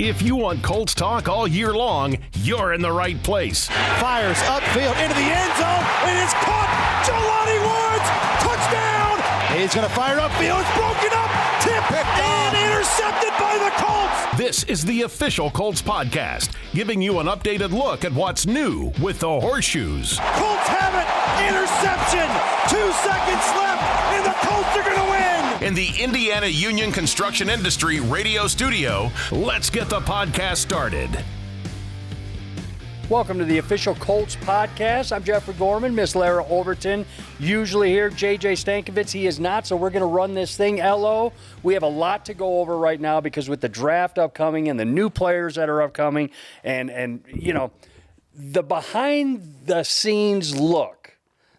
If you want Colts talk all year long, you're in the right place. Fires upfield into the end zone. It is caught. Jelani Woods, touchdown. He's going to fire upfield. It's broken up. Tipped and intercepted by the Colts. This is the official Colts Podcast, giving you an updated look at what's new with the Horseshoes. Colts have it. Interception. 2 seconds left, and the Colts are going to win. In the Indiana Union Construction Industry radio studio, let's get the podcast started. Welcome to the official Colts Podcast. I'm Jeffrey Gorman, Miss Larra Overton. Usually here, JJ Stankevitz. He is not, so we're going to run this thing. LO, we have a lot to go over right now because with the draft upcoming and the new players that are upcoming and you know, the behind-the-scenes look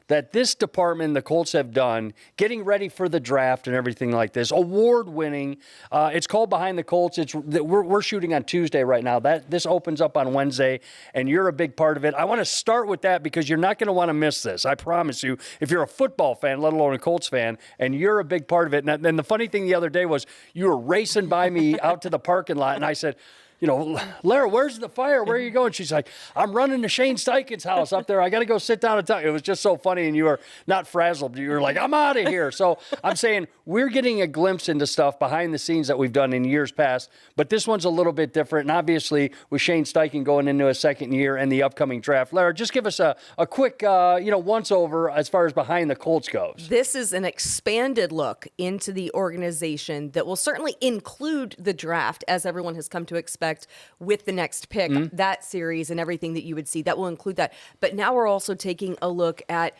that this department, the Colts, have done, getting ready for the draft and everything like this, award-winning. It's called Behind the Colts. We're shooting on Tuesday right now. This opens up on Wednesday, and you're a big part of it. I want to start with that because you're not going to want to miss this. I promise you. If you're a football fan, let alone a Colts fan, and you're a big part of it. And the funny thing the other day was you were racing by me out to the parking lot, and I said, you know, Larra, where's the fire? Where are you going? She's like, I'm running to Shane Steichen's house up there. I got to go sit down and talk. It was just so funny, and you were not frazzled. You were like, I'm out of here. So I'm saying we're getting a glimpse into stuff behind the scenes that we've done in years past, but this one's a little bit different. And obviously, with Shane Steichen going into a second year and the upcoming draft, Larra, just give us a quick, once-over as far as behind the Colts goes. This is an expanded look into the organization that will certainly include the draft, as everyone has come to expect with the next pick, that series and everything that you would see. That will include that. But now we're also taking a look at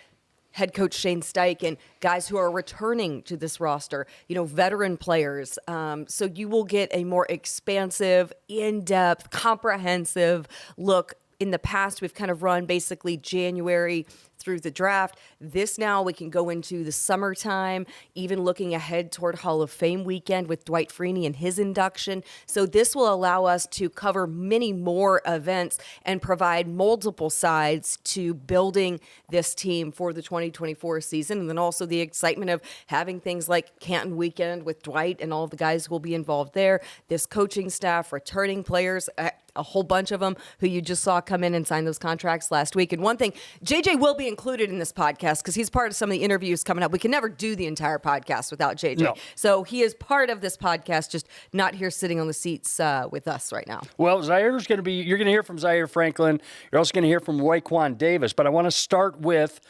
head coach Shane Steichen, guys who are returning to this roster, veteran players. So you will get a more expansive, in-depth, comprehensive look. In the past, we've kind of run basically January through the draft. This now we can go into the summertime, even looking ahead toward Hall of Fame weekend with Dwight Freeney and his induction. So this will allow us to cover many more events and provide multiple sides to building this team for the 2024 season. And then also the excitement of having things like Canton weekend with Dwight and all the guys who will be involved there, this coaching staff, returning players, a whole bunch of them who you just saw come in and sign those contracts last week. And one thing, JJ will be included in this podcast because he's part of some of the interviews coming up. We can never do the entire podcast without JJ. No. So he is part of this podcast, just not here sitting on the seats with us right now. Well, Zaire's going to be, you're going to hear from Zaire Franklin. You're also going to hear from Raekwon Davis. But I want to start with,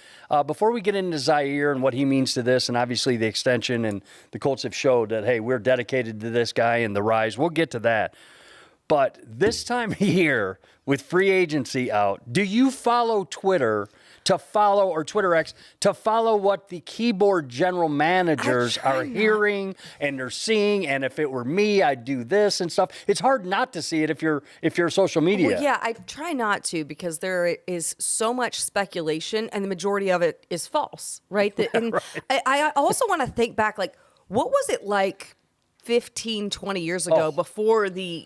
before we get into Zaire and what he means to this, and obviously the extension, and the Colts have showed that, hey, we're dedicated to this guy and the rise. We'll get to that. But this time of year, with free agency out, do you follow Twitter or Twitter X to follow what the keyboard general managers are hearing and they're seeing? And if it were me, I'd do this and stuff. It's hard not to see it if you're social media. Well, yeah, I try not to because there is so much speculation and the majority of it is false, right? And right. I also want to think back, like, what was it like 15, 20 years ago before the,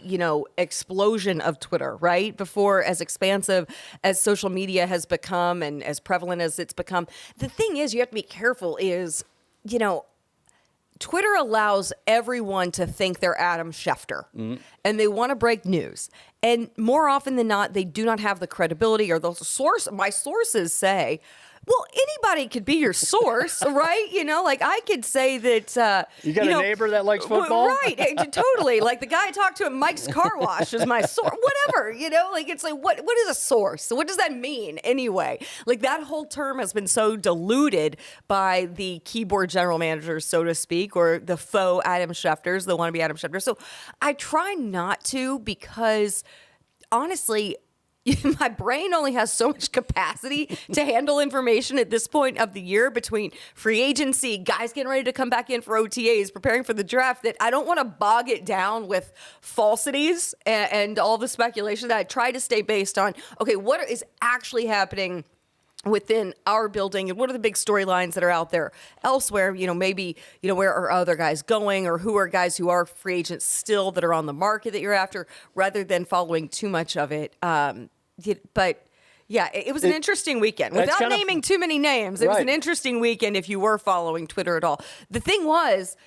explosion of Twitter, right? Before as expansive as social media has become and as prevalent as it's become. The thing is, you have to be careful is, Twitter allows everyone to think they're Adam Schefter and they want to break news. And more often than not, they do not have the credibility or the source. My sources say, well, anybody could be your source, right? Like I could say that. You got a neighbor that likes football? Right, totally. Like the guy I talked to at Mike's Car Wash is my source. Whatever, like it's like, what is a source? So what does that mean anyway? Like that whole term has been so diluted by the keyboard general managers, so to speak, or the faux Adam Schefters, the wannabe Adam Schefters. So I try not to because, honestly, my brain only has so much capacity to handle information at this point of the year between free agency, guys getting ready to come back in for OTAs, preparing for the draft, that I don't want to bog it down with falsities and all the speculation. That I try to stay based on, okay, what is actually happening within our building and what are the big storylines that are out there elsewhere, maybe, where are other guys going or who are guys who are free agents still that are on the market that you're after, rather than following too much of it. But yeah, it was an interesting weekend. Without naming too many names, it was an interesting weekend if you were following Twitter at all. The thing was,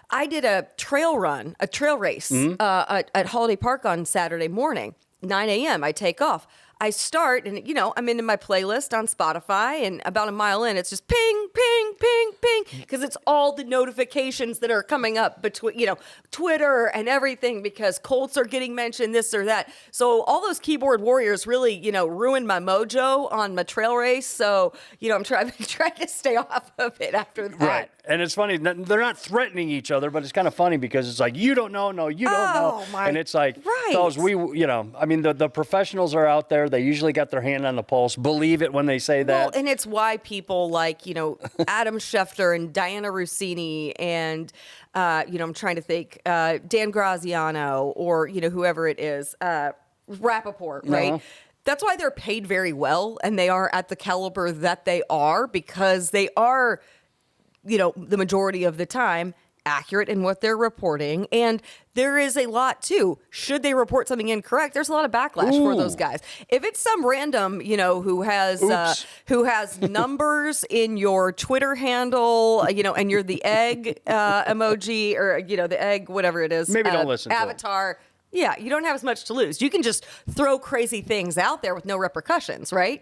I did a trail race at Holiday Park on Saturday morning, 9 a.m. I take off. I start, and I'm into my playlist on Spotify, and about a mile in, it's just ping, ping, ping, ping, because it's all the notifications that are coming up between, Twitter and everything, because Colts are getting mentioned, this or that. So all those keyboard warriors really, ruined my mojo on my trail race. So, I'm trying to stay off of it after that. Right. And it's funny, they're not threatening each other, but it's kind of funny because it's like, you don't know, no, you don't know. And it's like, fellas, the professionals are out there. They usually got their hand on the pulse. Believe it when they say that. Well, and it's why people like, Adam Schefter and Diana Rossini and, I'm trying to think, Dan Graziano or, whoever it is, Rappaport, right? No. That's why they're paid very well and they are at the caliber that they are, because they are, the majority of the time accurate in what they're reporting. And there is a lot too. Should they report something incorrect, there's a lot of backlash for those guys. If it's some random, who has numbers in your Twitter handle, and you're the egg emoji or the egg, whatever it is, maybe don't listen avatar. Yeah, you don't have as much to lose. You can just throw crazy things out there with no repercussions, right?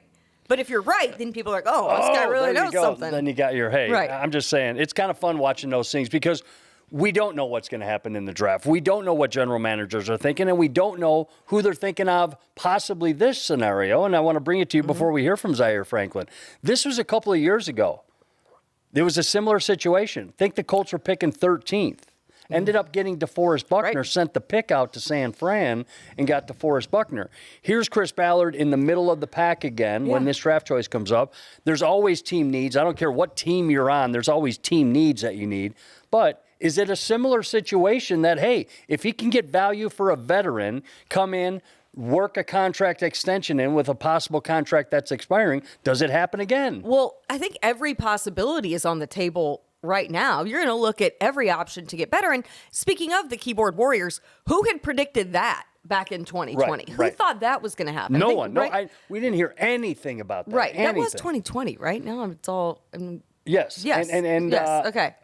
But if you're right, then people are like, oh, this guy really knows something. Then you got your hey. Right. I'm just saying, it's kind of fun watching those things because we don't know what's going to happen in the draft. We don't know what general managers are thinking, and we don't know who they're thinking of possibly this scenario. And I want to bring it to you before we hear from Zaire Franklin. This was a couple of years ago. There was a similar situation. Think the Colts were picking 13th. Ended up getting DeForest Buckner, sent the pick out to San Fran, and got DeForest Buckner. Here's Chris Ballard in the middle of the pack again when this draft choice comes up. There's always team needs. I don't care what team you're on. There's always team needs that you need. But is it a similar situation that, hey, if he can get value for a veteran, come in, work a contract extension in with a possible contract that's expiring, does it happen again? Well, I think every possibility is on the table right now. You're going to look at every option to get better. And speaking of the keyboard warriors, who had predicted that back in 2020? Who thought that was going to happen? No one. No, we didn't hear anything about that. Right. That was 2020, right? Now it's all... Yes. Yes. Yes. Okay.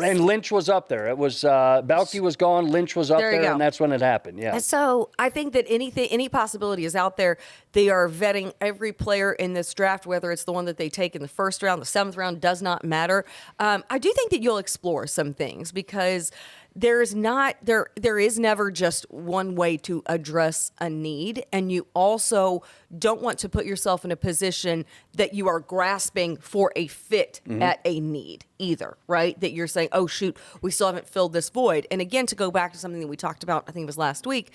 And Lynch was up there. It was Balke was gone. Lynch was up there, and that's when it happened. Yeah. And so I think that any possibility is out there. They are vetting every player in this draft, whether it's the one that they take in the first round, the seventh round, does not matter. I do think that you'll explore some things because there is never just one way to address a need, and you also don't want to put yourself in a position that you are grasping for a fit at a need either, right? That you're saying, oh shoot, we still haven't filled this void. And again, to go back to something that we talked about, I think it was last week,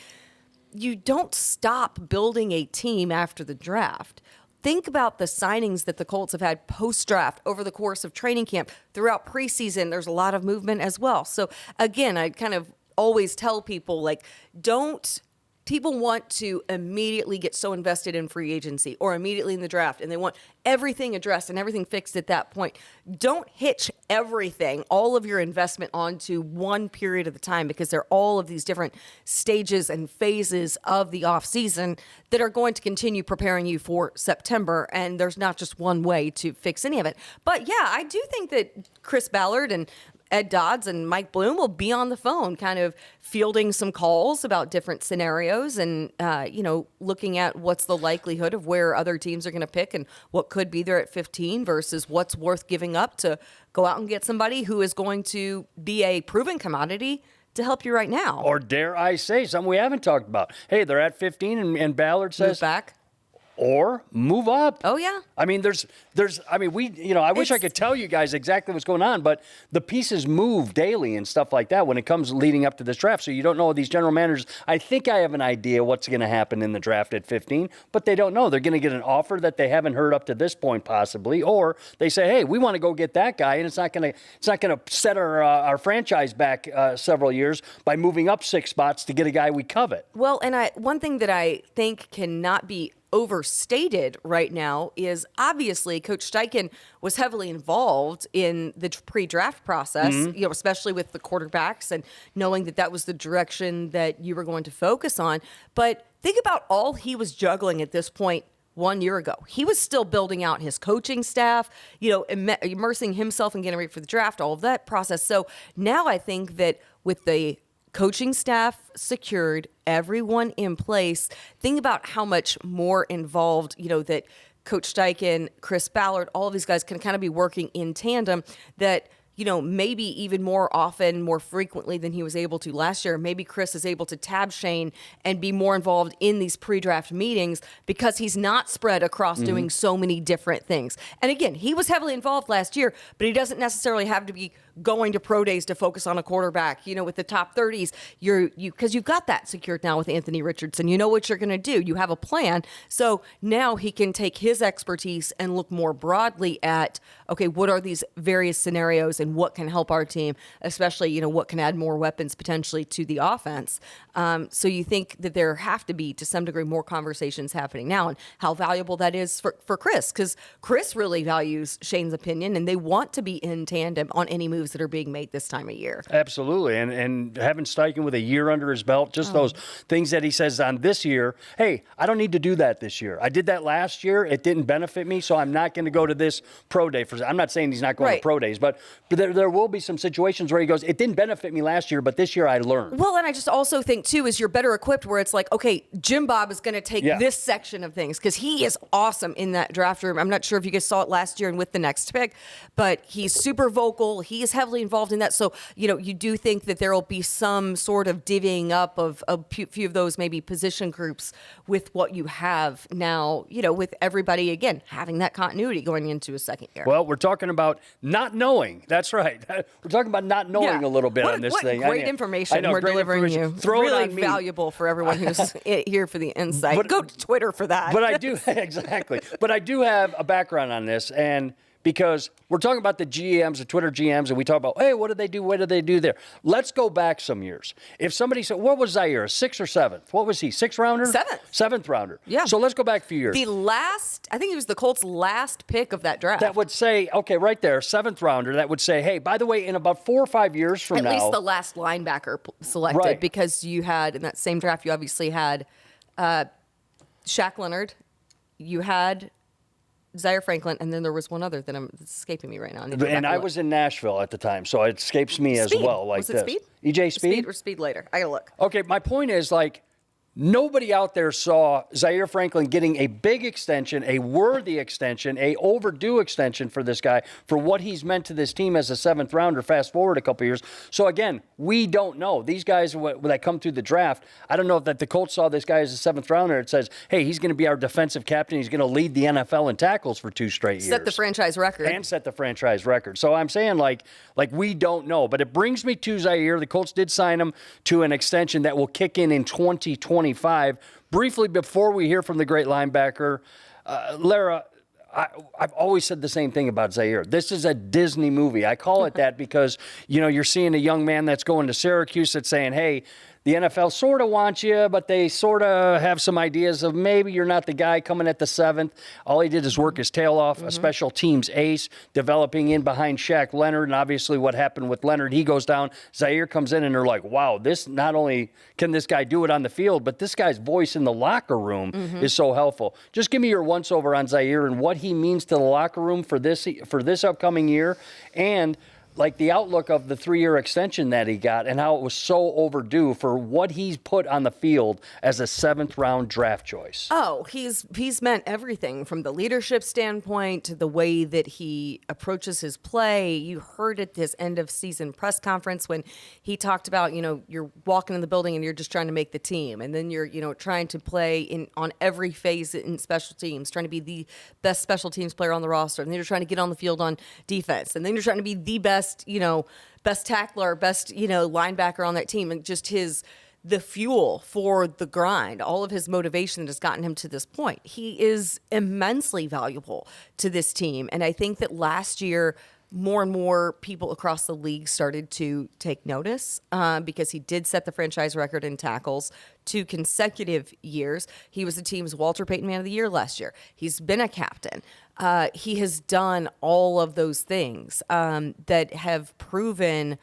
you don't stop building a team after the draft. Think about the signings that the Colts have had post-draft over the course of training camp. Throughout preseason, there's a lot of movement as well. So again, I kind of always tell people, people want to immediately get so invested in free agency or immediately in the draft, and they want everything addressed and everything fixed at that point. Don't hitch everything, all of your investment onto one period of the time, because there are all of these different stages and phases of the offseason that are going to continue preparing you for September, and there's not just one way to fix any of it. But yeah, I do think that Chris Ballard and Ed Dodds and Mike Bloom will be on the phone kind of fielding some calls about different scenarios and, looking at what's the likelihood of where other teams are going to pick and what could be there at 15 versus what's worth giving up to go out and get somebody who is going to be a proven commodity to help you right now. Or dare I say something we haven't talked about. Hey, they're at 15 and Ballard says... Move back. Or move up. Oh, yeah. I mean, I wish I could tell you guys exactly what's going on, but the pieces move daily and stuff like that when it comes leading up to this draft. So you don't know these general managers. I think I have an idea what's going to happen in the draft at 15, but they don't know. They're going to get an offer that they haven't heard up to this point possibly, or they say, hey, we want to go get that guy, and it's not going to set our franchise back several years by moving up 6 spots to get a guy we covet. Well, and one thing that I think cannot be overstated right now is obviously Coach Steichen was heavily involved in the pre-draft process, especially with the quarterbacks and knowing that was the direction that you were going to focus on. But think about all he was juggling at this point 1 year ago. He was still building out his coaching staff, immersing himself and getting ready for the draft, all of that process. So now I think that with the coaching staff secured, everyone in place, think about how much more involved, that Coach Steichen, Chris Ballard, all of these guys can kind of be working in tandem, that maybe even more often, more frequently than he was able to last year. Maybe Chris is able to tab Shane and be more involved in these pre-draft meetings because he's not spread across doing so many different things. And again, he was heavily involved last year, but he doesn't necessarily have to be going to pro days to focus on a quarterback, with the top 30s, because you've got that secured now with Anthony Richardson. You know what you're going to do. You have a plan. So now he can take his expertise and look more broadly at, okay, what are these various scenarios and what can help our team, especially, what can add more weapons potentially to the offense. So you think that there have to be, to some degree, more conversations happening now, and how valuable that is for Chris, because Chris really values Shane's opinion, and they want to be in tandem on any moves that are being made this time of year. Absolutely. And having Steichen with a year under his belt, just those things that he says on this year, hey, I don't need to do that this year. I did that last year. It didn't benefit me, so I'm not going to go to this pro day. I'm not saying he's not going to pro days, but there will be some situations where he goes, it didn't benefit me last year, but this year I learned. Well, and I just also think, too, is you're better equipped where it's like, okay, Jim Bob is going to take this section of things because he is awesome in that draft room. I'm not sure if you guys saw it last year and with the next pick, but he's super vocal. He is heavily involved in that. So, you do think that there will be some sort of divvying up of a few of those maybe position groups with what you have now, with everybody, again, having that continuity going into a second year. Well, we're talking about not knowing. That's right. We're talking about not knowing a little bit on this thing. Great information we're delivering you. Throw really it on me. Valuable for everyone who's here for the insight. Go to Twitter for that. But I do, exactly. But I do have a background on this, and because we're talking about the GMs, the Twitter GMs, and we talk about, hey, what did they do? What did they do there? Let's go back some years. If somebody said, what was Zaire, 6th or 7th? What was he, 6th rounder? 7th. 7th rounder. Yeah. So let's go back a few years. I think it was the Colts' last pick of that draft. That would say, okay, right there, 7th rounder, that would say, hey, by the way, in about 4 or 5 years from now. At least the last linebacker selected, right. Because you had, in that same draft, you obviously had Shaq Leonard, you had Zaire Franklin, and then there was one other that it's escaping me right now. And I was in Nashville at the time, so it escapes me as well. Was it Speed? EJ Speed? Speed or Speed later? I gotta look. Okay, my point is, nobody out there saw Zaire Franklin getting a big extension, a worthy extension, a overdue extension for this guy, for what he's meant to this team as a 7th rounder, fast forward a couple years. So again, we don't know. These guys that come through the draft, I don't know if that the Colts saw this guy as a 7th rounder. It says, hey, he's going to be our defensive captain. He's going to lead the NFL in tackles for 2 straight years. Set the franchise record. And set the franchise record. So I'm saying, we don't know. But it brings me to Zaire. The Colts did sign him to an extension that will kick in 2025. Briefly, before we hear from the great linebacker, Larra, I've always said the same thing about Zaire. This is a Disney movie. I call it that because, you're seeing a young man that's going to Syracuse that's saying, hey, the NFL sort of wants you, but they sort of have some ideas of maybe you're not the guy coming at the 7th. All he did is work his tail off, a special teams ace, developing in behind Shaq Leonard, and obviously what happened with Leonard, he goes down. Zaire comes in, and they're like, wow, this not only can this guy do it on the field, but this guy's voice in the locker room is so helpful. Just give me your once-over on Zaire and what he means to the locker room for this upcoming year, and the outlook of the 3-year extension that he got and how it was so overdue for what he's put on the field as a 7th round draft choice. Oh, he's meant everything from the leadership standpoint to the way that he approaches his play. You heard at his end of season press conference when he talked about, you're walking in the building and you're just trying to make the team. And then you're, trying to play on every phase in special teams, trying to be the best special teams player on the roster. And then you're trying to get on the field on defense. And then you're trying to be the best tackler, best, linebacker on that team, and just the fuel for the grind, all of his motivation that has gotten him to this point. He is immensely valuable to this team. And I think that last year, more and more people across the league started to take notice because he did set the franchise record in tackles 2 consecutive years. He was the team's Walter Payton Man of the Year last year. He's been a captain. He has done all of those things that have proven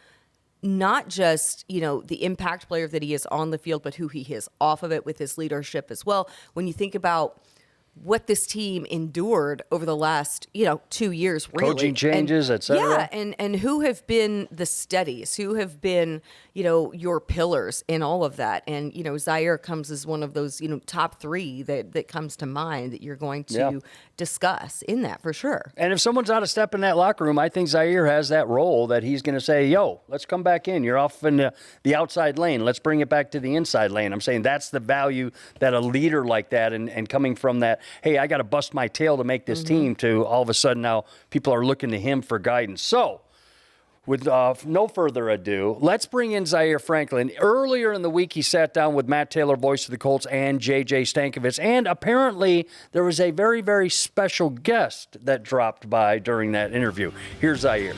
not just, the impact player that he is on the field, but who he is off of it with his leadership as well. When you think about what this team endured over the last, 2 years, really. Coaching changes, et cetera. Yeah, and who have been the steadies, who have been, your pillars in all of that. And, Zaire comes as one of those, top three that comes to mind that you're going to discuss in that for sure. And if someone's out of step in that locker room, I think Zaire has that role that he's going to say, yo, let's come back in. You're off in the outside lane. Let's bring it back to the inside lane. I'm saying that's the value that a leader like that and coming from that, hey, I got to bust my tail to make this team, to all of a sudden now people are looking to him for guidance. So with no further ado, let's bring in Zaire Franklin. Earlier in the week, he sat down with Matt Taylor, voice of the Colts, and J.J. Stankevitz. And apparently, there was a very, very special guest that dropped by during that interview. Here's Zaire.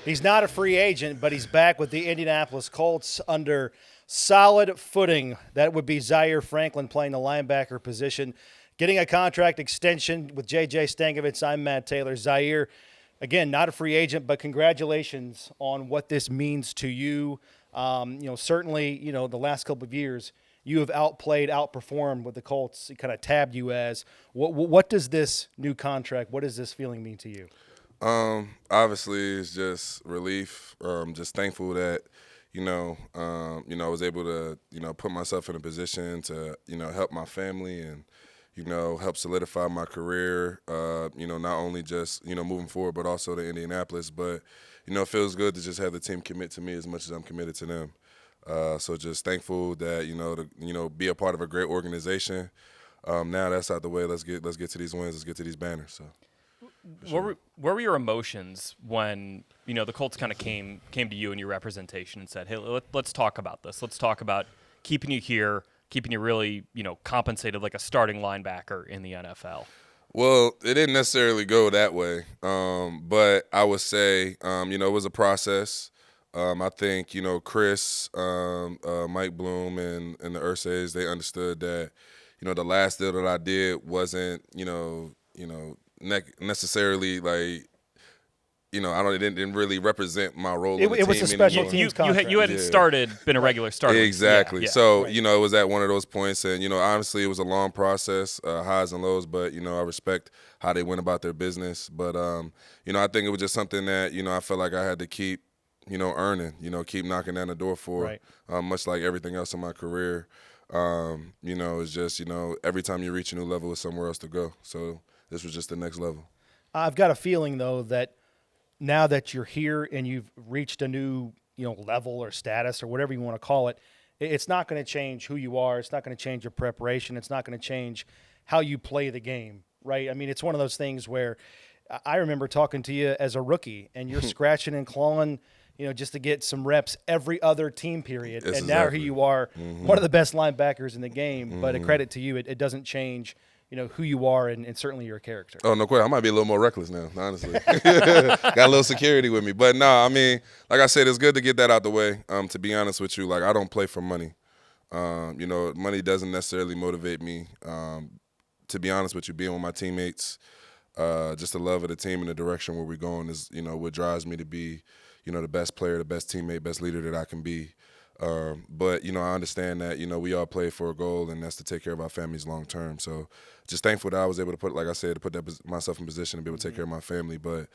He's not a free agent, but he's back with the Indianapolis Colts under solid footing. That would be Zaire Franklin playing the linebacker position, getting a contract extension with J.J. Stankevitz. I'm Matt Taylor. Zaire, again, not a free agent, but congratulations on what this means to you. Certainly, the last couple of years, you have outperformed with the Colts. It kind of tabbed you as. What does this new contract, what does this feeling mean to you? Obviously, it's just relief. Just thankful that, I was able to, put myself in a position to, help my family and, help solidify my career, not only just, moving forward, but also to Indianapolis. But, it feels good to just have the team commit to me as much as I'm committed to them. So just thankful that, to be a part of a great organization. Now that's out the way. Let's get to these wins. Let's get to these banners. So. Sure. What were your emotions when the Colts kind of came to you and your representation and said, "Hey, let's talk about this. Let's talk about keeping you here, keeping you really compensated like a starting linebacker in the NFL"? Well, it didn't necessarily go that way, but I would say it was a process. I think Chris, Mike Bloom, and the Ursays, they understood that the last deal that I did wasn't necessarily like it didn't really represent my role in the team. It was a special teams contract. You hadn't been a regular starter. Exactly. Yeah. So right. It was at one of those points, and honestly, it was a long process, highs and lows. But I respect how they went about their business. But I think it was just something that I felt like I had to keep earning. Keep knocking down the door for. Right. Much like everything else in my career. It's just every time you reach a new level, it's somewhere else to go. So this was just the next level. I've got a feeling, though, that now that you're here and you've reached a new, level or status or whatever you want to call it, it's not going to change who you are. It's not going to change your preparation. It's not going to change how you play the game, right? I mean, it's one of those things where I remember talking to you as a rookie and you're scratching and clawing, just to get some reps every other team period. Yes, and now exactly. here you are, one of the best linebackers in the game. But a credit to you, it doesn't change who you are and certainly your character. Oh, no question. I might be a little more reckless now, honestly. Got a little security with me. But, no, I mean, like I said, it's good to get that out the way. To be honest with you, like, I don't play for money. Money doesn't necessarily motivate me. To be honest with you, being with my teammates, just the love of the team and the direction where we're going is, what drives me to be, the best player, the best teammate, best leader that I can be. But, I understand that, we all play for a goal, and that's to take care of our families long term. So just thankful that I was able to put myself in position to be able to take care of my family. But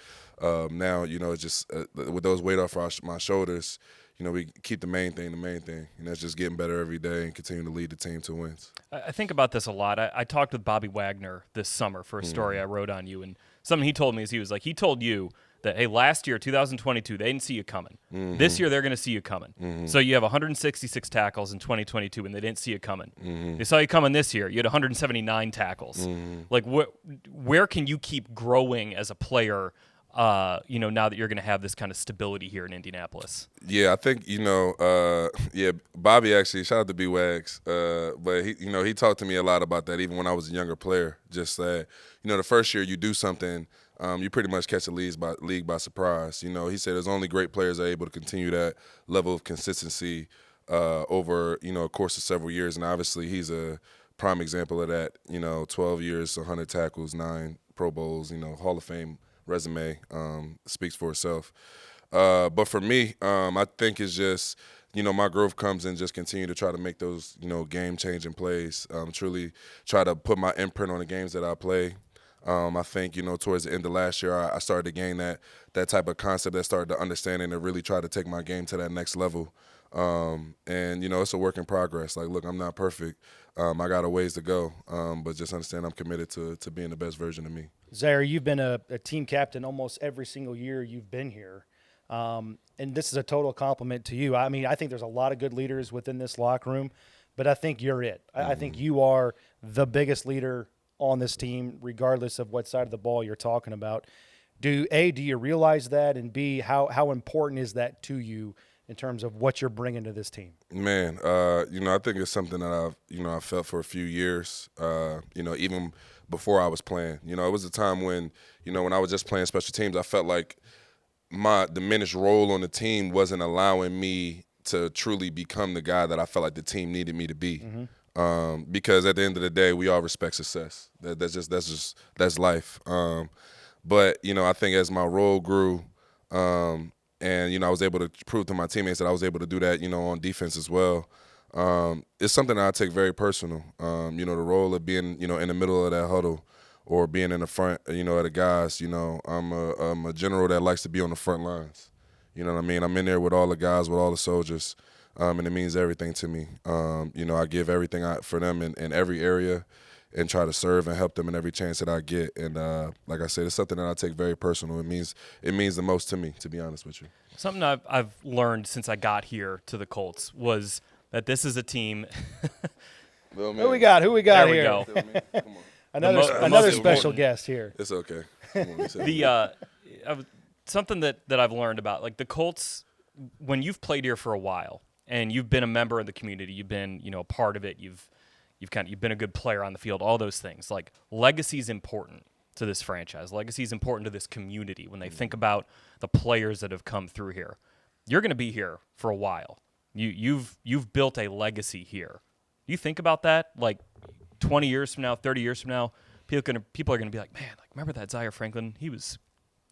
now, it's just with those weight off my shoulders, we keep the main thing, and that's just getting better every day and continuing to lead the team to wins. I think about this a lot. I talked with Bobby Wagner this summer for a story I wrote on you, and something he told me is he told you that, hey, last year, 2022, they didn't see you coming. This year, they're going to see you coming. So you have 166 tackles in 2022, and they didn't see you coming. They saw you coming this year. You had 179 tackles. Like, where can you keep growing as a player, now that you're going to have this kind of stability here in Indianapolis? Yeah, I think, Bobby actually, shout out to B-Wags, but he talked to me a lot about that even when I was a younger player. Just that, the first year you do something, you pretty much catch the league by surprise. He said there's only great players that are able to continue that level of consistency over, a course of several years. And obviously he's a prime example of that, 12 years, 100 tackles, 9 Pro Bowls, Hall of Fame resume speaks for itself. But for me, I think it's just my growth comes in just continue to try to make those, game-changing plays, truly try to put my imprint on the games that I play. I think, towards the end of last year, I started to gain that type of concept, that started to understand and to really try to take my game to that next level. And, it's a work in progress. Like, look, I'm not perfect. I got a ways to go, but just understand I'm committed to being the best version of me. Zaire, you've been a team captain almost every single year you've been here. And this is a total compliment to you. I mean, I think there's a lot of good leaders within this locker room, but I think you're it. I think you are the biggest leader on this team, regardless of what side of the ball you're talking about. Do you realize that? And B, how important is that to you in terms of what you're bringing to this team? Man, I think it's something that I've felt for a few years, even before I was playing. It was a time when, when I was just playing special teams, I felt like my diminished role on the team wasn't allowing me to truly become the guy that I felt like the team needed me to be. Mm-hmm. Because at the end of the day, we all respect success. That's life. But I think as my role grew, and I was able to prove to my teammates that I was able to do that, on defense as well. It's something that I take very personal. The role of being, in the middle of that huddle, or being in the front, of the guys. I'm a general that likes to be on the front lines. You know what I mean? I'm in there with all the guys, with all the soldiers, and it means everything to me. I give everything for them in every area, and try to serve and help them in every chance that I get. And like I said, it's something that I take very personal. It means the most to me, to be honest with you. Something I've learned since I got here to the Colts was that this is a team. Who we got there here? We go. Come on. Another special guest here. It's okay. Something that I've learned about, like, the Colts, when you've played here for a while and you've been a member of the community, you've been a part of it, you've been a good player on the field, all those things. Like, legacy is important to this franchise. Legacy is important to this community when they think about the players that have come through here. You're going to be here for a while. You've built a legacy here. Do you think about that? Like, 20 years from now, 30 years from now, people are going to be like, man, like, remember that Zaire Franklin? He was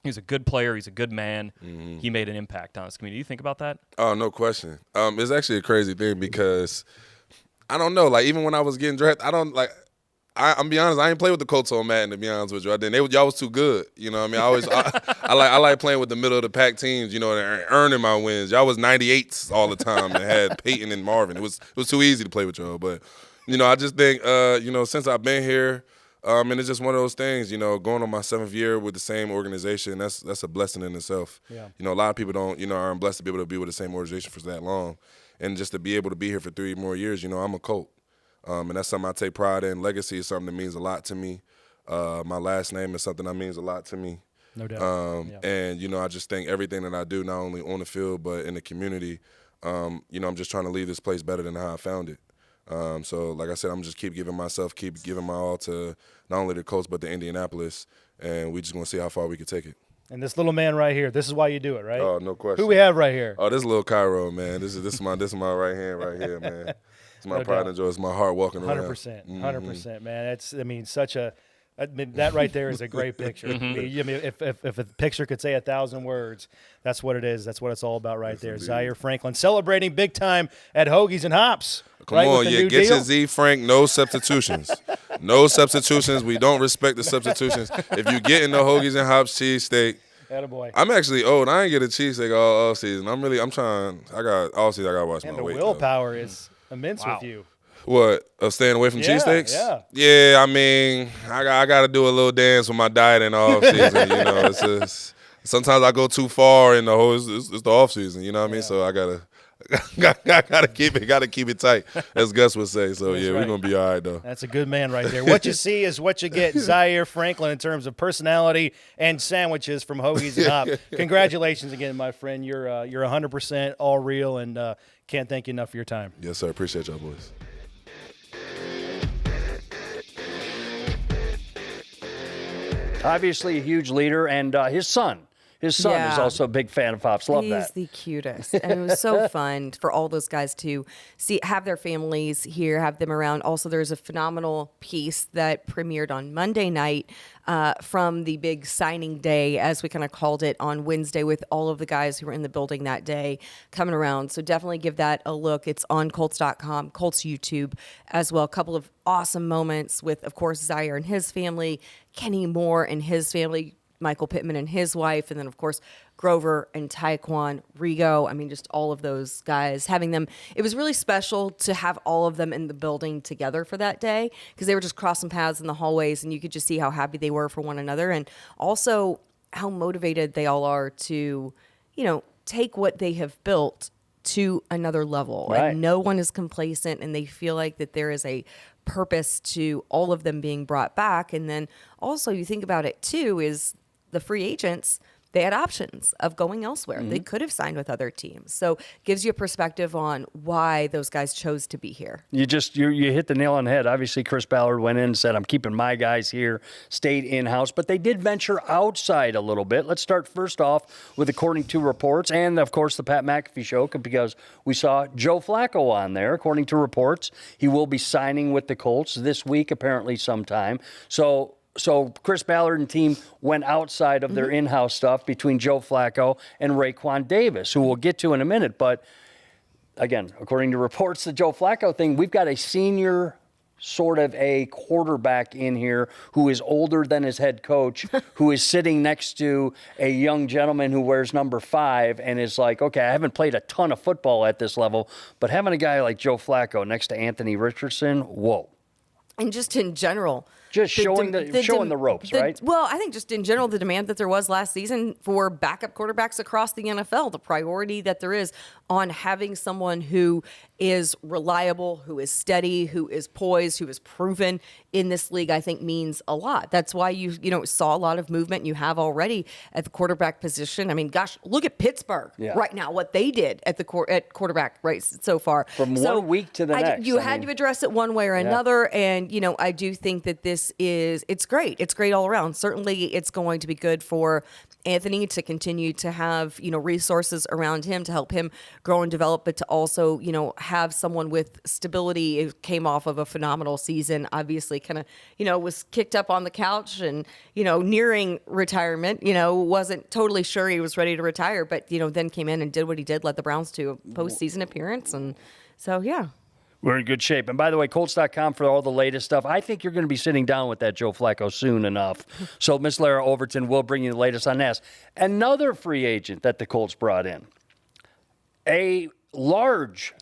a good player. He's a good man. Mm-hmm. He made an impact on this community. Do you think about that? Oh, no question. It's actually a crazy thing because I don't know. Like, even when I was getting drafted, I'm be honest, I ain't play with the Colts on Madden, to be honest with you. Y'all was too good. You know what I mean? I like playing with the middle of the pack teams, and earning my wins. Y'all was 98s all the time and had Peyton and Marvin. It was too easy to play with y'all. But, I just think, since I've been here, and it's just one of those things, going on my 7th year with the same organization, that's a blessing in itself. Yeah. A lot of people aren't blessed to be able to be with the same organization for that long. And just to be able to be here for 3 more years, I'm a Colt. And that's something I take pride in. Legacy is something that means a lot to me. My last name is something that means a lot to me. No doubt. And, I just think everything that I do, not only on the field but in the community, I'm just trying to leave this place better than how I found it. So, like I said, I'm just keep giving my all to not only the Colts but the Indianapolis, and we just going to see how far we can take it. And this little man right here, this is why you do it, right? Oh, no question. Who we have right here? Oh, this is little Cairo, man. This is my right hand right here, man. It's my pride and joy. It's my heart walking around. 100%, 100%, man. That right there is a great picture. If a picture could say 1,000 words, that's what it is. That's what it's all about right there. Indeed. Zaire Franklin celebrating big time at Hoagies and Hops. Come on, get your Z, Frank. No substitutions. No substitutions. We don't respect the substitutions. If you get in the Hoagies and Hops cheesesteak, attaboy. I'm actually old. I ain't get a cheesesteak all season. I'm trying. All season I got to watch my weight. And the willpower is immense with you. What, of staying away from cheesesteaks? Yeah. I mean, I got to do a little dance with my diet in the off season. It's just, sometimes I go too far in the whole. It's the off season. You know what I mean? So I gotta keep it tight, as Gus would say. So That's right. We're gonna be all right though. That's a good man right there. What you see is what you get. Zaire Franklin in terms of personality and sandwiches from Hoagies and Hop. Congratulations again, my friend. You're 100% all real, and can't thank you enough for your time. Yes, sir. Appreciate y'all, boys. Obviously a huge leader, and his son His son is also a big fan of Pops. Love that. He's the cutest. And it was so fun for all those guys to have their families here, have them around. Also, there's a phenomenal piece that premiered on Monday night from the big signing day, as we kind of called it, on Wednesday, with all of the guys who were in the building that day coming around. So definitely give that a look. It's on Colts.com, Colts YouTube as well. A couple of awesome moments with, of course, Zaire and his family, Kenny Moore and his family, Michael Pittman and his wife, and then, of course, Grover and Taekwon, Rigo. I mean, just all of those guys, having them. It was really special to have all of them in the building together for that day, because they were just crossing paths in the hallways, and you could just see how happy they were for one another, and also how motivated they all are to, take what they have built to another level. Right. And no one is complacent, and they feel like that there is a purpose to all of them being brought back. And then also, you think about it too, is the free agents, they had options of going elsewhere. They could have signed with other teams. So it gives you a perspective on why those guys chose to be here. You hit the nail on the head. Obviously, Chris Ballard went in and said, I'm keeping my guys here, stayed in-house. But they did venture outside a little bit. Let's start first off with, according to reports, and, of course, the Pat McAfee show, because we saw Joe Flacco on there. According to reports, he will be signing with the Colts this week, apparently sometime. So Chris Ballard and team went outside of their in-house stuff between Joe Flacco and Raekwon Davis, who we'll get to in a minute. But, again, according to reports, the Joe Flacco thing, we've got a senior sort of a quarterback in here who is older than his head coach, who is sitting next to a young gentleman who wears number 5 and is like, okay, I haven't played a ton of football at this level, but having a guy like Joe Flacco next to Anthony Richardson, whoa. And just in general, just showing the ropes, right? Well, I think just in general, the demand that there was last season for backup quarterbacks across the NFL, the priority that there is on having someone who is reliable, who is steady, who is poised, who is proven in this league, I think means a lot. That's why you saw a lot of movement you have already at the quarterback position. I mean, gosh, look at Pittsburgh right now, what they did at quarterback right so far. From 1 week to the next. You had to address it one way or another, and I do think that it's great. It's great all around. Certainly, it's going to be good for Anthony to continue to have, resources around him to help him grow and develop, but to also, have someone with stability. It came off of a phenomenal season, obviously kind of, was kicked up on the couch and, nearing retirement, wasn't totally sure he was ready to retire, but, then came in and did what he did, led the Browns to a postseason appearance. And so, yeah. We're in good shape. And by the way, Colts.com for all the latest stuff. I think you're going to be sitting down with that Joe Flacco soon enough. So Miss Larra Overton will bring you the latest on that. Another free agent that the Colts brought in. A large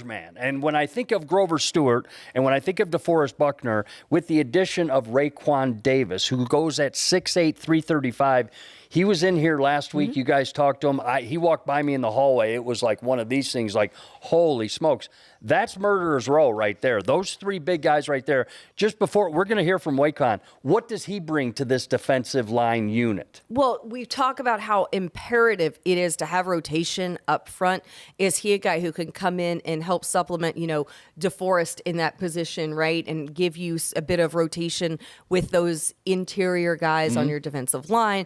man. And when I think of Grover Stewart and when I think of DeForest Buckner, with the addition of Raekwon Davis, who goes at 6'8", 335, he was in here last week. You guys talked to him. He walked by me in the hallway. It was like one of these things, like, holy smokes. That's Murderer's Row right there. Those 3 big guys right there. Just before, we're going to hear from Raekwon. What does he bring to this defensive line unit? Well, we talk about how imperative it is to have rotation up front. Is he a guy who can come in and help supplement, DeForest in that position, right? And give you a bit of rotation with those interior guys on your defensive line.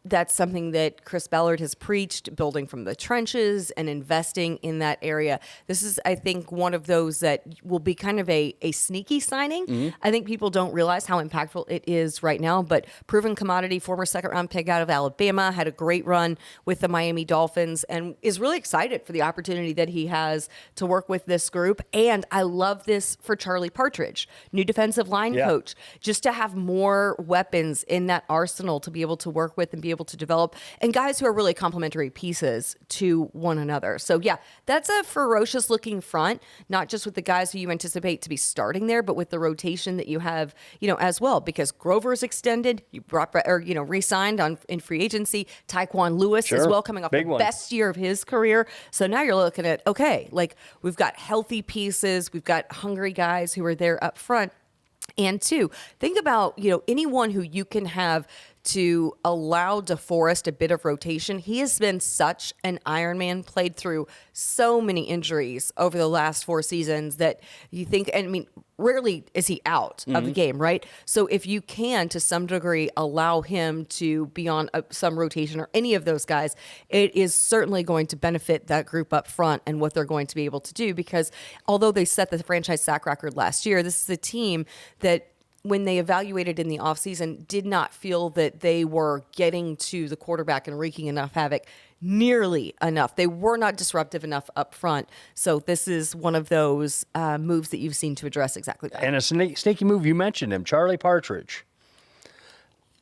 That's something that Chris Ballard has preached, building from the trenches and investing in that area. This is, I think, one of those that will be kind of a sneaky signing. I think people don't realize how impactful it is right now, but proven commodity, former second-round pick out of Alabama, had a great run with the Miami Dolphins and is really excited for the opportunity that he has to work with this group. And I love this for Charlie Partridge, new defensive line coach, just to have more weapons in that arsenal to be able to work with and be able to develop, and guys who are really complementary pieces to one another. So yeah, that's a ferocious looking front, not just with the guys who you anticipate to be starting there, but with the rotation that you have, as well, because Grover's extended, you brought, re-signed in free agency, Taekwon Lewis as well, coming off the best year of his career. So now you're looking at, okay, like we've got healthy pieces, we've got hungry guys who are there up front. And 2, think about, anyone who you can have to allow DeForest a bit of rotation. He has been such an Ironman, played through so many injuries over the last 4 seasons that you think, I mean, rarely is he out of the game, right? So if you can, to some degree, allow him to be on some rotation or any of those guys, it is certainly going to benefit that group up front and what they're going to be able to do, because although they set the franchise sack record last year, this is a team that when they evaluated in the offseason, did not feel that they were getting to the quarterback and wreaking enough havoc nearly enough. They were not disruptive enough up front. So this is one of those moves that you've seen to address exactly that. And a sneaky move, you mentioned him, Charlie Partridge.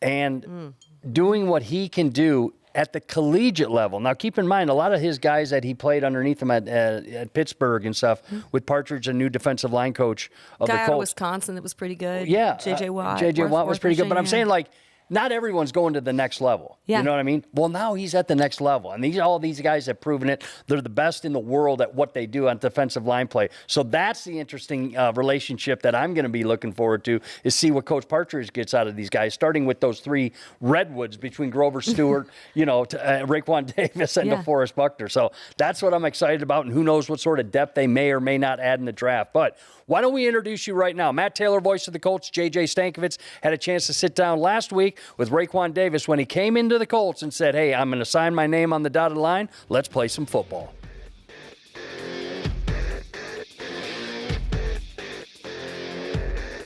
And doing what he can do at the collegiate level. Now, keep in mind, a lot of his guys that he played underneath him at Pittsburgh and stuff, with Partridge, a new defensive line coach of the Guy Colts. out of Wisconsin that was pretty good. Yeah. J.J. Watt. J.J. Watt was pretty good. But I'm Virginia. saying, like, not everyone's going to the next level. Yeah. You know what I mean? Well, now he's at the next level. And all these guys have proven it. They're the best in the world at what they do on defensive line play. So that's the interesting relationship that I'm going to be looking forward to, is see what Coach Partridge gets out of these guys, starting with those 3 redwoods between Grover Stewart, Raekwon Davis, and DeForest Buckner. So that's what I'm excited about, and who knows what sort of depth they may or may not add in the draft. But why don't we introduce you right now? Matt Taylor, voice of the Colts, J.J. Stankevitz, had a chance to sit down last week with Raekwon Davis when he came into the Colts and said, hey, I'm going to sign my name on the dotted line. Let's play some football.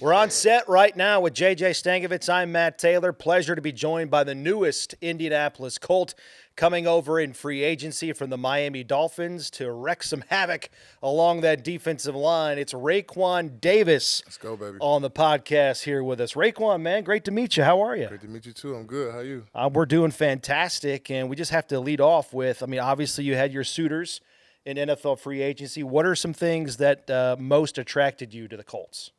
We're on set right now with J.J. Stankevitz. I'm Matt Taylor. Pleasure to be joined by the newest Indianapolis Colt, coming over in free agency from the Miami Dolphins to wreak some havoc along that defensive line. It's Raekwon Davis. Let's go, baby. On the podcast here with us. Raekwon, man, great to meet you. How are you? Great to meet you, too. I'm good. How are you? We're doing fantastic, and we just have to lead off with, obviously you had your suitors in NFL free agency. What are some things that most attracted you to the Colts?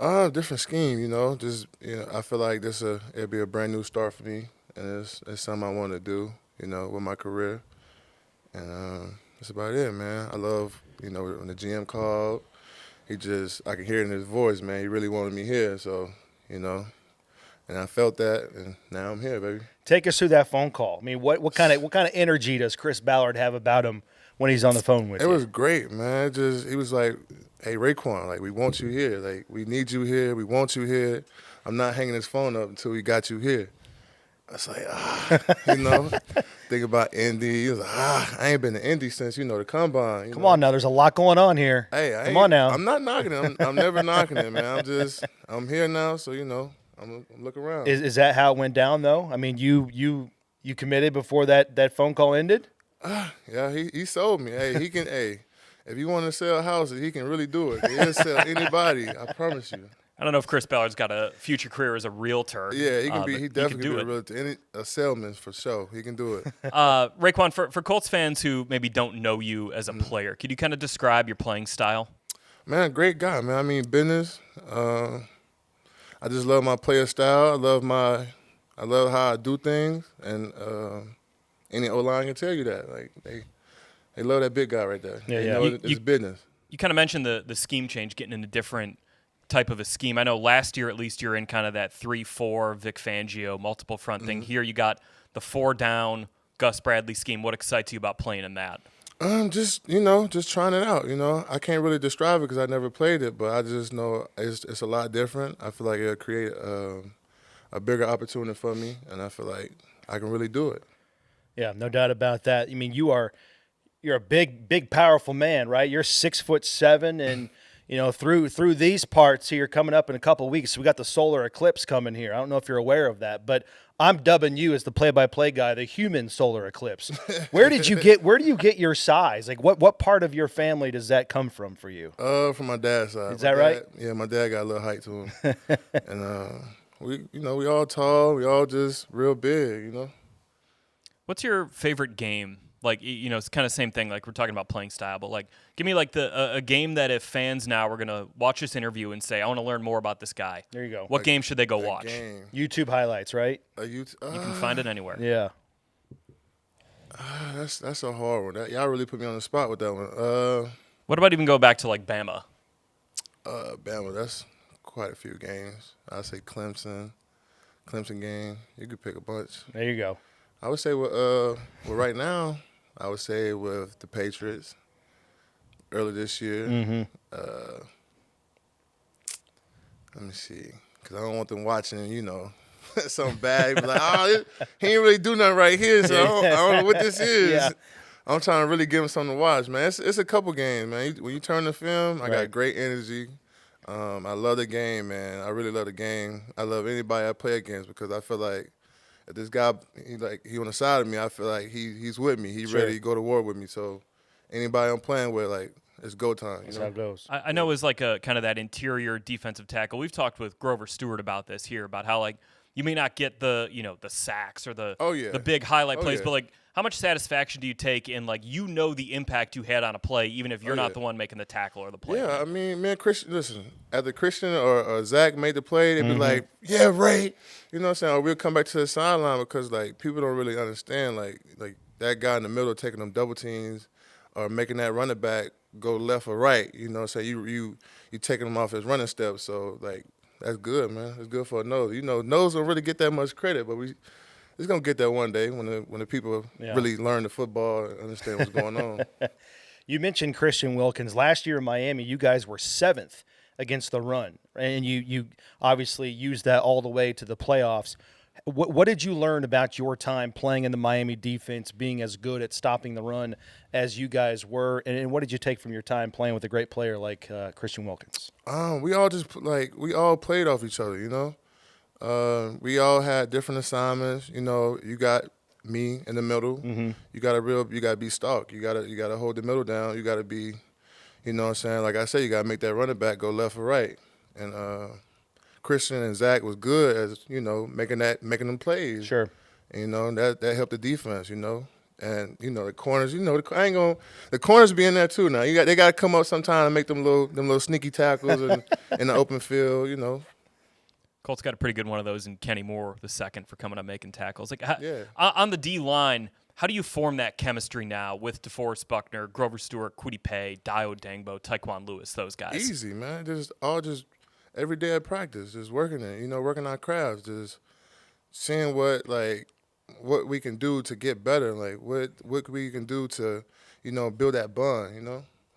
Different scheme, I feel like it'll be a brand new start for me, and it's something I want to do, with my career. And that's about it, man. I love, when the GM called, I could hear it in his voice, man. He really wanted me here, so, and I felt that, and now I'm here, baby. Take us through that phone call. What kind of energy does Chris Ballard have about him when he's on the phone with you? It was great, man. He was like, hey, Raekwon, like, we want you here. Like, we need you here. We want you here. I'm not hanging this phone up until we got you here. I was like, think about Indy. He was like, I ain't been to Indy since, the combine. Come on now, there's a lot going on here. Hey, come on now. I'm not knocking it. I'm never knocking it, man. I'm here now, so, I'm looking around. Is that how it went down, though? You committed before that phone call ended? Yeah, he sold me. Hey, he can, if you want to sell houses, he can really do it. He'll sell anybody, I promise you. I don't know if Chris Ballard's got a future career as a realtor. Yeah, he can be. He definitely can can be a realtor. A salesman for sure. He can do it. Raekwon, for Colts fans who maybe don't know you as a player, could you kind of describe your playing style? Man, great guy, man. Business. I just love my player style. I love how I do things, and any O-line can tell you that. Like they love that big guy right there. Yeah, They know it's business. You kind of mentioned the scheme change, getting in a different type of a scheme. I know last year, at least, you're in kind of that 3-4 Vic Fangio multiple front thing. Here you got the 4-down Gus Bradley scheme. What excites you about playing in that? Just trying it out. I can't really describe it because I never played it, but I just know it's a lot different. I feel like it'll create a bigger opportunity for me, and I feel like I can really do it. Yeah, no doubt about that. You're a big, powerful man, right? You're 6'7", and through these parts here coming up in a couple of weeks, we got the solar eclipse coming here. I don't know if you're aware of that, but I'm dubbing you as the play-by-play guy, the human solar eclipse. Where do you get your size? Like what part of your family does that come from for you? From my dad's side. Is that right? Yeah, my dad got a little height to him, and we all tall, we all just real big, What's your favorite game? Like, it's kind of same thing. Like, we're talking about playing style, but, like, give me, like, a game that if fans now are going to watch this interview and say, I want to learn more about this guy. There you go. What game should they go watch? Game. YouTube highlights, right? You can find it anywhere. Yeah. That's a hard one. Y'all really put me on the spot with that one. What about even go back to, like, Bama? Bama, that's quite a few games. I'd say Clemson, Clemson game. You could pick a bunch. There you go. I would say with right now, I would say with the Patriots early this year. Mm-hmm. Let me see, because I don't want them watching, something bad. Be like, oh, he ain't really do nothing right here, so I don't know what this is. Yeah. I'm trying to really give him something to watch, man. It's a couple games, man. When you turn the film, I got great energy. I love the game, man. I really love the game. I love anybody I play against because I feel like if this guy, he on the side of me, I feel like he's with me. He's ready to go to war with me. So anybody I'm playing with, like, it's go time. That's how it goes. I know it's like a kind of that interior defensive tackle. We've talked with Grover Stewart about this here, about how like you may not get the the sacks or the big highlight plays, but like how much satisfaction do you take in like the impact you had on a play, even if you're not the one making the tackle or the play? Yeah, I mean, man, Christian, listen, after Christian or Zach made the play, they'd be like, yeah, right. You know what I'm saying? Or we'll come back to the sideline because like people don't really understand like that guy in the middle taking them double teams or making that running back go left or right, so you taking them off his running steps. So, like, that's good, man. It's good for a nose. Nose don't really get that much credit, but it's going to get that one day when the people really learn the football and understand what's going on. You mentioned Christian Wilkins. Last year in Miami, you guys were 7th against the run, and you obviously used that all the way to the playoffs. What did you learn about your time playing in the Miami defense, being as good at stopping the run as you guys were, and what did you take from your time playing with a great player like Christian Wilkins? We all played off each other, we all had different assignments. You got me in the middle. Mm-hmm. You got to be stalk. You got to hold the middle down. You got to be, what I'm saying? Like I said, you got to make that running back go left or right, and Christian and Zach was good as making them plays. Sure. And, that helped the defense. And the corners. The corners be in there too. Now they got to come up sometime and make them little sneaky tackles in the open field. Colts got a pretty good one of those in Kenny Moore the second for coming up making tackles. Like on the D line, how do you form that chemistry now with DeForest Buckner, Grover Stewart, Kwity Paye, Dio Dangbo, Tyquan Lewis, those guys? Easy, man. Just every day at practice, just working it, working our crafts, just seeing what we can do to get better, like what we can do to, build that bond,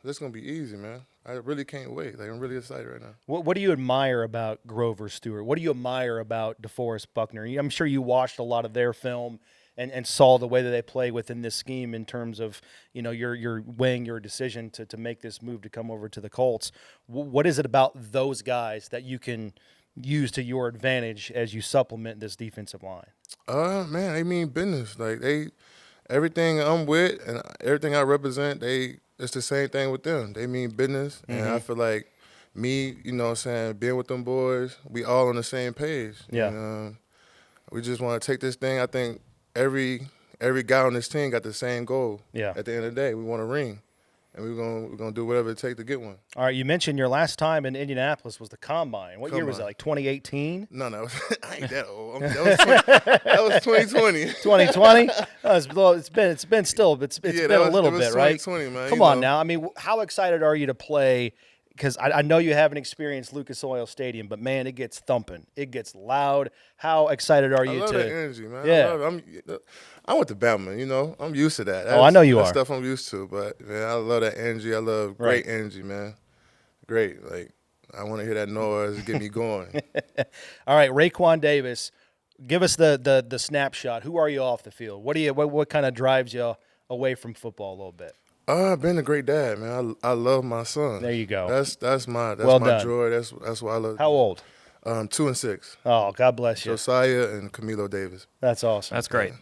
That's going to be easy, man. I really can't wait. Like, I'm really excited right now. What do you admire about Grover Stewart? What do you admire about DeForest Buckner? I'm sure you watched a lot of their film and saw the way that they play within this scheme in terms of, you're weighing your decision to make this move to come over to the Colts. What is it about those guys that you can use to your advantage as you supplement this defensive line? Man, they mean business. Like, everything I'm with and everything I represent, it's the same thing with them. They mean business, and I feel like me, being with them boys, we all on the same page. Yeah. And, we just want to take this thing. I think every guy on this team got the same goal. Yeah. At the end of the day, we want a ring, and we're gonna do whatever it takes to get one. All right, you mentioned your last time in Indianapolis was the Combine. What year was that? Like 2018? No, I ain't that old. That was 2020. 2020? It's been a little bit, right? 2020, man. Come on now. I mean, how excited are you to play? Because I know you haven't experienced Lucas Oil Stadium, but man, it gets thumping. It gets loud. How excited are you I love to? that energy, man. Yeah. I went to Bama, I'm used to that. I know you are. That's stuff I'm used to, but man, I love that energy. I love great energy, man. Great. Like, I want to hear that noise to get me going. All right, Raekwon Davis, give us the snapshot. Who are you off the field? What kind of drives you away from football a little bit? I've been a great dad, man. I love my son. There you go. That's my done. joy. That's why I love. How old? 2 and 6. Oh, God bless you. Josiah and Camilo Davis. That's awesome. That's great.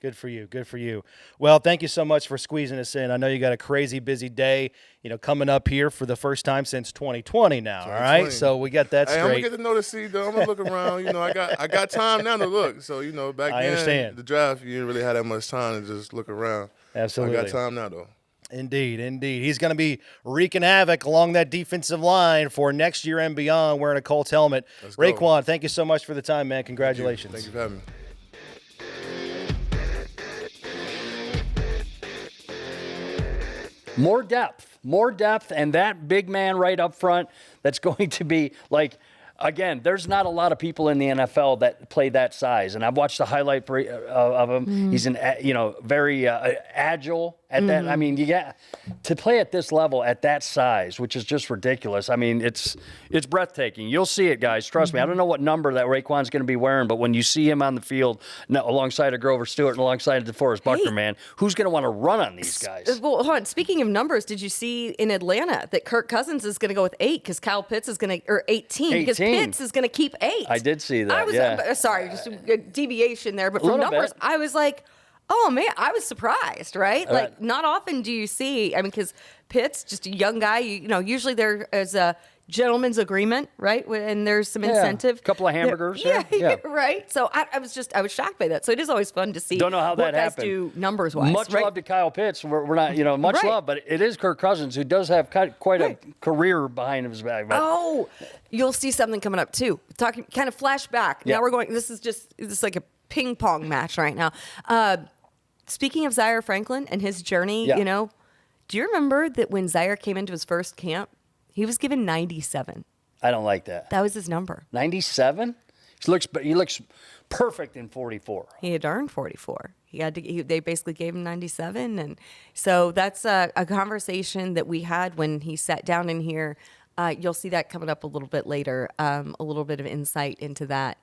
Good for you. Good for you. Well, thank you so much for squeezing us in. I know you got a crazy busy day, coming up here for the first time since 2020 now, 2020. All right? So we got that straight. I'm going to get to know the seed, though. I'm going to look around. I got time now to look. So, back then, understand. The draft, you didn't really have that much time to just look around. Absolutely. I got time now, though. Indeed. He's going to be wreaking havoc along that defensive line for next year and beyond wearing a Colts helmet. Raekwon, thank you so much for the time, man. Congratulations. Thank you for having me. More depth, and that big man right up front that's going to be like Again, there's not a lot of people in the NFL that play that size, and I've watched the highlight of him. He's very agile at that. I mean, to play at this level at that size, which is just ridiculous. I mean, it's breathtaking. You'll see it, guys. Trust me. I don't know what number that Raekwon's going to be wearing, but when you see him on the field alongside of Grover Stewart and alongside of DeForest Buckner, man, who's going to want to run on these guys? Well, hold on. Speaking of numbers, did you see in Atlanta that Kirk Cousins is going to go with 8 because Kyle Pitts is going to, or 18 because Pitts is going to keep 8? I did see that. Sorry, just a deviation there, but from numbers, I was like, oh man, I was surprised, right? Like, not often do you see, I mean, because Pitts, just a young guy, usually there is a gentleman's agreement, right? And there's some incentive. A couple of hamburgers. Yeah. Right. So I was shocked by that. So it is always fun to see. Don't know how that happened. Guys do numbers wise. Much love to Kyle Pitts. We're not, much love, but it is Kirk Cousins who does have quite a career behind his back. But. Oh, you'll see something coming up too. Talking kind of flashback. Yeah. Now we're going. This is like a ping pong match right now. Speaking of Zaire Franklin and his journey, do you remember that when Zaire came into his first camp, he was given 97? I don't like that. That was his number. 97? He looks perfect in 44. He had earned 44. They basically gave him 97, and so that's a conversation that we had when he sat down in here. You'll see that coming up a little bit later. A little bit of insight into that.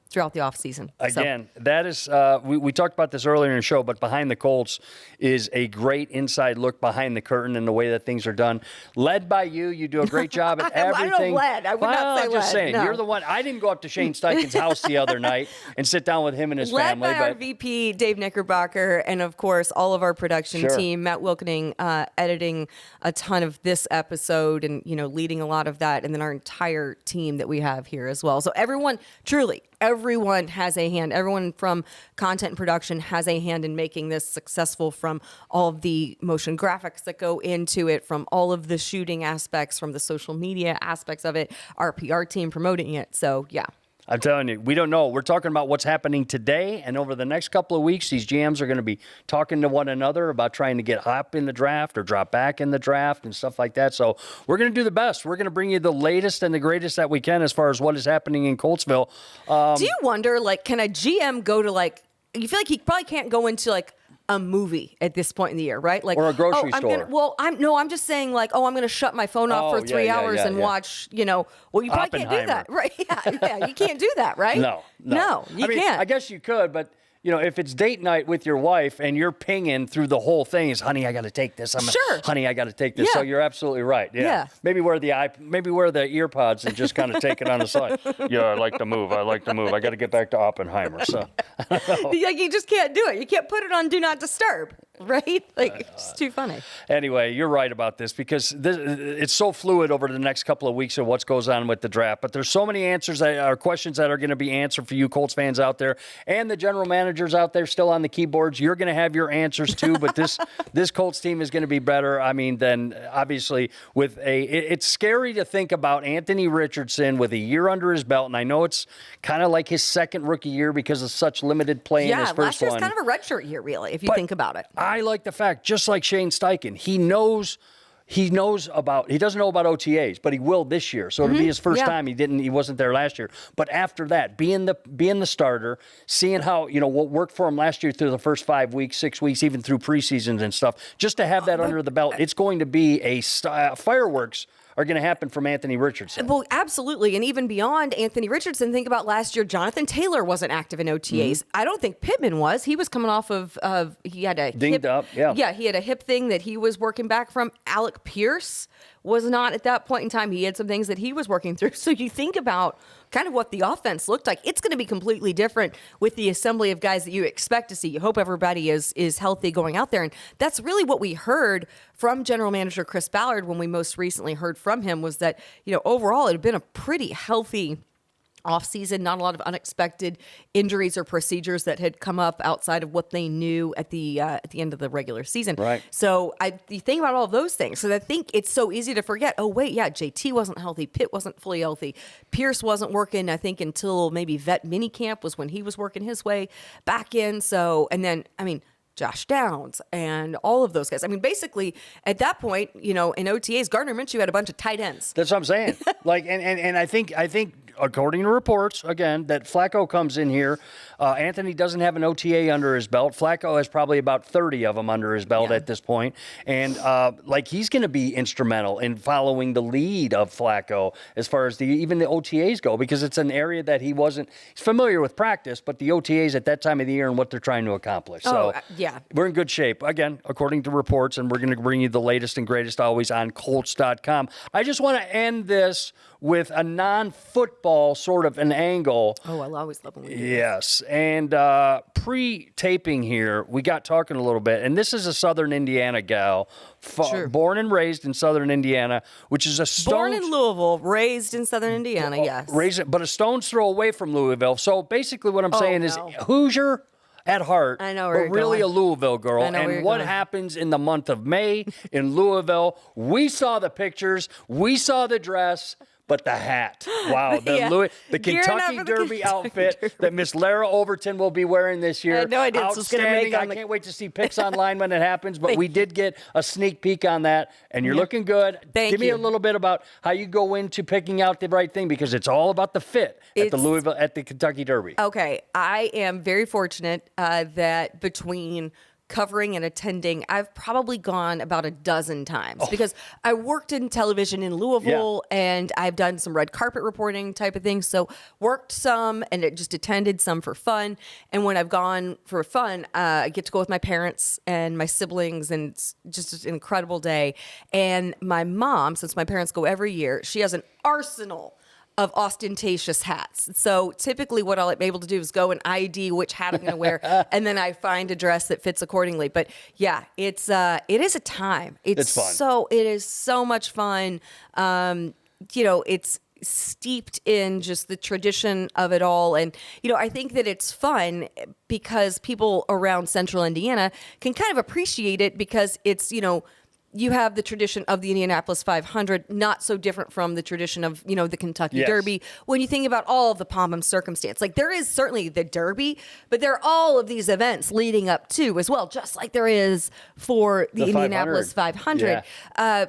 Throughout the offseason. Again, that is, we talked about this earlier in the show, but Behind the Colts is a great inside look behind the curtain and the way that things are done. Led by you. You do a great job at everything. I would not say I'm just saying, you're the one. I didn't go up to Shane Steichen's house the other night and sit down with him and his family. Led by our VP, Dave Knickerbocker, and of course, all of our production team, Matt Wilkening, editing a ton of this episode and, leading a lot of that, and then our entire team that we have here as well. So everyone, truly, everyone has a hand. Everyone from content and production has a hand in making this successful, from all of the motion graphics that go into it, from all of the shooting aspects, from the social media aspects of it, our PR team promoting it. So, yeah. I'm telling you, we don't know. We're talking about what's happening today, and over the next couple of weeks, these GMs are going to be talking to one another about trying to get up in the draft or drop back in the draft and stuff like that. So we're going to do the best. We're going to bring you the latest and the greatest that we can as far as what is happening in Coltsville. Do you wonder, can a GM go to, you feel like he probably can't go into, a movie at this point in the year, right? Or a grocery store. I'm just saying, I'm going to shut my phone off for 3 hours and watch, you probably can't do that, right? Yeah, you can't do that, right? No, you can't. I guess you could, but if it's date night with your wife and you're pinging through the whole thing, is honey, I got to take this. Honey, I got to take this. Yeah. So you're absolutely right. Yeah. Maybe wear the ear pods and just kind of take it on the side. Yeah, I like to move. I got to get back to Oppenheimer. So you just can't do it. You can't put it on Do Not Disturb, right? It's too funny. Anyway, you're right about this because it's so fluid over the next couple of weeks of what goes on with the draft. But there's so many answers questions that are going to be answered for you Colts fans out there and the general managers out there still on the keyboards. You're going to have your answers too, but this Colts team is going to be better. I mean, than obviously it's scary to think about Anthony Richardson with a year under his belt, and I know it's kind of like his second rookie year because of such limited play in his first one. Last year's kind of a redshirt year, really, if you think about it. I like the fact, just like Shane Steichen, he doesn't know about OTAs, but he will this year. So it'll be his first time. He wasn't there last year. But after that, being the starter, seeing how, what worked for him last year through the first 5 weeks, 6 weeks, even through preseasons and stuff, just to have that under the belt, it's going to be fireworks are going to happen from Anthony Richardson. Well, absolutely. And even beyond Anthony Richardson, think about last year, Jonathan Taylor wasn't active in OTAs. I don't think Pittman was. He was coming off of he had a dinged up. Yeah, he had a hip thing that he was working back from. Alec Pierce was not at that point in time. He had some things that he was working through. So you think about kind of what the offense looked like. It's going to be completely different with the assembly of guys that you expect to see. You hope everybody is healthy going out there. And that's really what we heard from general manager Chris Ballard when we most recently heard from him, was that, overall it had been a pretty healthy offseason, not a lot of unexpected injuries or procedures that had come up outside of what they knew at the end of the regular season. Right. So you think about all of those things. So I think it's so easy to forget, oh, wait, yeah, JT wasn't healthy. Pitt wasn't fully healthy. Pierce wasn't working, I think, until maybe vet minicamp was when he was working his way back in. So, and then, Josh Downs and all of those guys. I mean, basically, at that point, in OTAs, Gardner Minshew had a bunch of tight ends. That's what I'm saying. And I think according to reports, again, that Flacco comes in here. Anthony doesn't have an OTA under his belt. Flacco has probably about 30 of them under his belt at this point. And, he's going to be instrumental in following the lead of Flacco as far as even the OTAs go, because it's an area that he's familiar with practice, but the OTAs at that time of the year and what they're trying to accomplish. So, we're in good shape. Again, according to reports, and we're going to bring you the latest and greatest always on Colts.com. I just want to end this with a non-football sort of an angle. Oh, I always love when we do this. Yes, and pre-taping here, we got talking a little bit, and this is a Southern Indiana gal, born and raised in Southern Indiana, which is a born in Louisville, raised in Southern Indiana, yes. But a stone's throw away from Louisville. So basically what I'm saying is Hoosier at heart, I know where but really going. A Louisville girl. And what happens in the month of May in Louisville, we saw the pictures, we saw the dress, but the hat. Wow. The Kentucky Derby outfit that Miss Larra Overton will be wearing this year. I had no idea this was going to make I can't wait to see pics online when it happens, but we did get a sneak peek on that, and you're looking good. Give me a little bit about how you go into picking out the right thing, because it's all about the fit at the Kentucky Derby. Okay. I am very fortunate that between covering and attending, I've probably gone about a dozen times because I worked in television in Louisville and I've done some red carpet reporting type of things. So worked some and just attended some for fun. And when I've gone for fun, I get to go with my parents and my siblings, and it's just an incredible day. And my mom, since my parents go every year, she has an arsenal of ostentatious hats. So typically what I'll be able to do is go and ID which hat I'm going to wear, and then I find a dress that fits accordingly. But yeah, it is a time. It's fun. It is so much fun. It's steeped in just the tradition of it all. And, I think that it's fun because people around Central Indiana can kind of appreciate it because it's, you have the tradition of the Indianapolis 500, not so different from the tradition of, the Kentucky Derby. When you think about all of the pomp and circumstance, like there is certainly the Derby, but there are all of these events leading up to as well, just like there is for the Indianapolis 500. Yeah.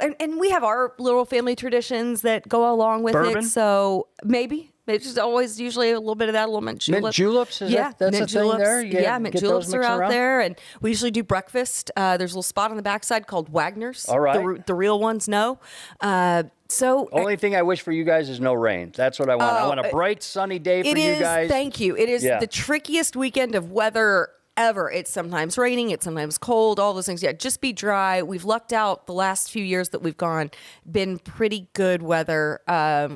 And we have our little family traditions that go along with it. So maybe. It's just always usually a little bit of that, a little mint julep. Mint juleps? That's a thing there? Mint juleps are out there. And we usually do breakfast. There's a little spot on the backside called Wagner's. All right. The real ones know. Only thing I wish for you guys is no rain. That's what I want. I want a bright, sunny day for you guys. Thank you. It is the trickiest weekend of weather ever. It's sometimes raining, it's sometimes cold, all those things. Yeah, just be dry. We've lucked out the last few years that we've gone, been pretty good weather.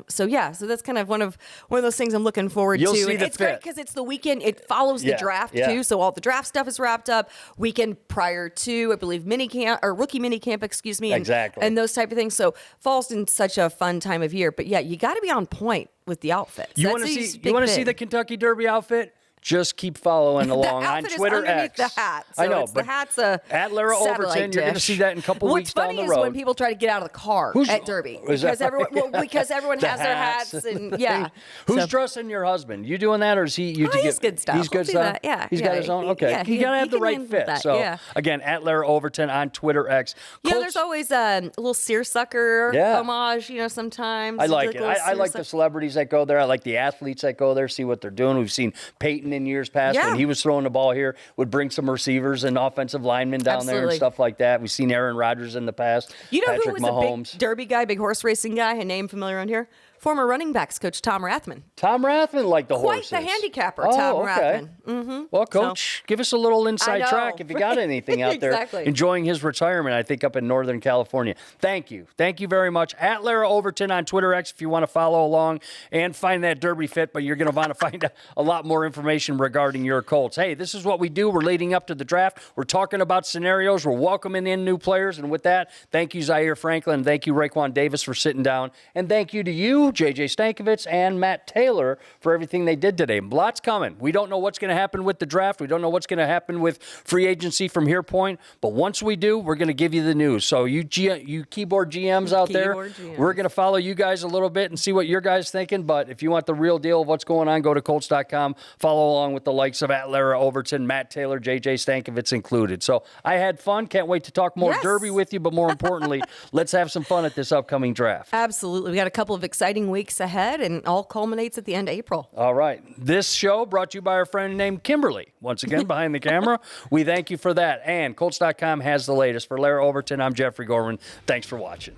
So that's kind of one of those things I'm looking forward to. See and the it's great because it's the weekend. It follows the draft too, so all the draft stuff is wrapped up. Weekend prior to, I believe, rookie mini camp, exactly, and those type of things. So fall's in such a fun time of year. But yeah, you got to be on point with the outfits. You want to see the Kentucky Derby outfit? Just keep following along on Twitter X. The hat. So I know, but the hat's at Larra Overton. You're going to see that in a couple weeks down the road. What's funny is when people try to get out of the car at Derby because everyone has their hats and Who's dressing your husband? You doing that, or is he? He's good stuff. He's good stuff. Yeah, he's got his own. Okay, yeah, you got to have the right fit. So again, at Larra Overton on Twitter X. Yeah, there's always a little seersucker homage. Sometimes I like it. I like the celebrities that go there. I like the athletes that go there. See what they're doing. We've seen Peyton in years past. When he was throwing the ball here, would bring some receivers and offensive linemen down there and stuff like that. We've seen Aaron Rodgers in the past. Patrick who was Mahomes. A big Derby guy, big horse racing guy, a name familiar around here? Former running backs coach Tom Rathman. Tom Rathman liked the horses. Quite the handicapper, Tom Rathman. Mm-hmm. Well, Coach, give us a little inside track if you got anything out there. Enjoying his retirement, I think, up in Northern California. Thank you. Thank you very much. At Larra Overton on Twitter X if you want to follow along and find that Derby fit, but you're going to want to find a lot more information regarding your Colts. Hey, this is what we do. We're leading up to the draft. We're talking about scenarios. We're welcoming in new players. And with that, thank you, Zaire Franklin. Thank you, Raekwon Davis, for sitting down. And thank you to you, JJ Stankevitz, and Matt Taylor for everything they did today. Lots coming. We don't know what's going to happen with the draft. We don't know what's going to happen with free agency from here point. But once we do, we're going to give you the news. So you keyboard GMs out there, we're going to follow you guys a little bit and see what your guys thinking. But if you want the real deal of what's going on, go to Colts.com. Follow along with the likes of Larra Overton, Matt Taylor, JJ Stankevitz included. So I had fun. Can't wait to talk more Derby with you. But more importantly, let's have some fun at this upcoming draft. Absolutely. We got a couple of exciting weeks ahead, and all culminates at the end of April. All right. This show brought to you by our friend named Kimberly. Once again, behind the camera. We thank you for that. And Colts.com has the latest. For Larra Overton, I'm Jeffrey Gorman. Thanks for watching.